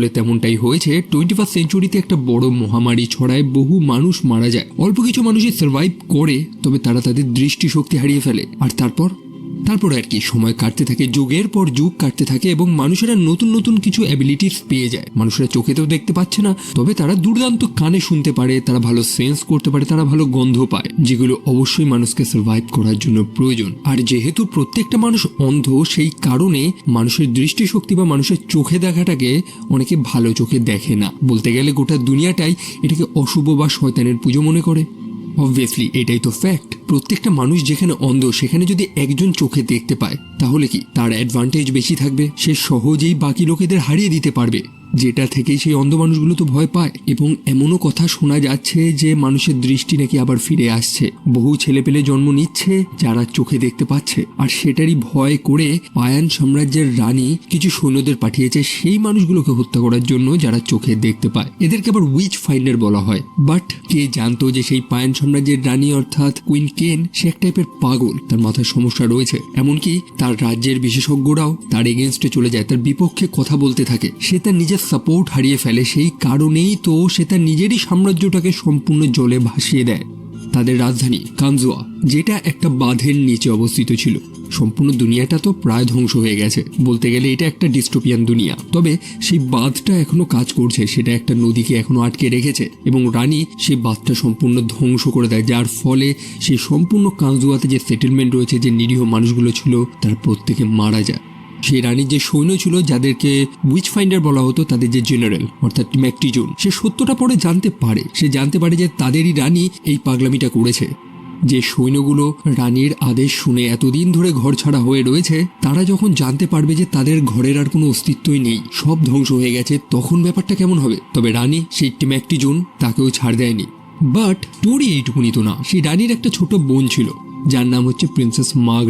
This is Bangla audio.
তেমনটাই হয়েছে। 21st সেঞ্চুরিতে একটা বড় মহামারী ছড়ায়, বহু মানুষ মারা যায়, অল্প কিছু মানুষই সার্ভাইভ করে, তবে তারা তাদের দৃষ্টিশক্তি হারিয়ে ফেলে। আর তারপর আর কি সময় কাটতে থাকে, যুগের পর যুগ কাটতে থাকে এবং মানুষেরা নতুন নতুন কিছু অ্যাবিলিটিস পেয়ে যায়। মানুষেরা চোখেতেও দেখতে পাচ্ছে না, তবে তারা দুর্দান্ত কানে শুনতে পারে, তারা ভালো সেন্স করতে পারে, তারা ভালো গন্ধ পায়, যেগুলো অবশ্যই মানুষকে সার্ভাইভ করার জন্য প্রয়োজন। আর যেহেতু প্রত্যেকটা মানুষ অন্ধ, সেই কারণে মানুষের দৃষ্টিশক্তি বা মানুষের চোখে দেখাটাকে অনেকে ভালো চোখে দেখে না। বলতে গেলে গোটা দুনিয়াটাই এটাকে অশুভ বা শয়তানের পুজো মনে করে। অবভিয়াসলি এটাই তো ফ্যাক্ট। প্রত্যেকটা মানুষ যেখানে অন্ধ, সেখানে যদি একজন চোখে দেখতে পায়, তাহলে কি তার অ্যাডভান্টেজ বেশি থাকবে? সে সহজেই বাকি লোকেদের হারিয়ে দিতে পারবে, যেটা থেকেই সেই অন্ধ মানুষগুলো তো ভয় পায়। এবং এমনও কথা শোনা যাচ্ছে যে মানুষের দৃষ্টি নাকি আবার ফিরে আসছে, বহু ছেলেপেলে জন্ম নিচ্ছে যারা চোখে দেখতে পাচ্ছে। আর সেটারই ভয় করে পায়ান সাম্রাজ্যের রানী কিছু সৈন্যদের পাঠিয়েছে সেই মানুষগুলোকে হত্যা করার জন্য যারা চোখে দেখতে পায়। এদেরকে আবার উইচ ফাইন্ডার বলা হয়। বাট কে জানতো যে সেই পায়ান সাম্রাজ্যের রানী অর্থাৎ কুইন কেন, সে এক টাইপের পাগল, তার মাথায় সমস্যা রয়েছে। এমনকি তার রাজ্যের বিশেষজ্ঞরাও তার এগেনস্টে চলে যায়, তার বিপক্ষে কথা বলতে থাকে। সে তার নিজের সাপোর্ট হারিয়ে ফেলে, সেই কারণেই তো সে তার নিজেরই সাম্রাজ্যটাকে সম্পূর্ণ জলে ভাসিয়ে দেয়। তাদের রাজধানী কানজুয়া, যেটা একটা বাঁধের নিচে অবস্থিত ছিল। সম্পূর্ণ দুনিয়াটা তো প্রায় ধ্বংস হয়ে গেছে, বলতে গেলে এটা একটা ডিস্টোপিয়ান দুনিয়া। তবে সেই বাঁধটা এখনো কাজ করছে, সেটা একটা নদীকে এখনো আটকে রেখেছে এবং রানী সেই বাঁধটা সম্পূর্ণ ধ্বংস করে দেয়, যার ফলে সেই সম্পূর্ণ কানজুয়াতে যে সেটেলমেন্ট রয়েছে, যে নিরীহ মানুষগুলো ছিল, তারা প্রত্যেকে মারা যায়। সেই রানীর যে সৈন্য ছিল, যাদেরকে উইচ ফাইন্ডার বলা হতো, তাদের যে জেনারেল অর্থাৎ ম্যাকটিজুন, সে সত্যটা পরে জানতে পারে। সে জানতে পারে যে তাদেরই রানী এই পাগলামিটা করেছে। যে সৈন্যগুলো রানীর আদেশ শুনে এতদিন ধরে ঘর ছাড়া হয়ে রয়েছে, তারা যখন জানতে পারবে যে তাদের ঘরের আর কোনো অস্তিত্বই নেই, সব ধ্বংস হয়ে গেছে, তখন ব্যাপারটা কেমন হবে? তবে রানী সেই ম্যাকটিজুন তাকেও ছাড় দেয়নি। বাট স্টোরি এইটুকুনি তো না, সেই রানীর একটা ছোট বোন ছিল, যার নাম হচ্ছে প্রিন্সেস মার্গারেট।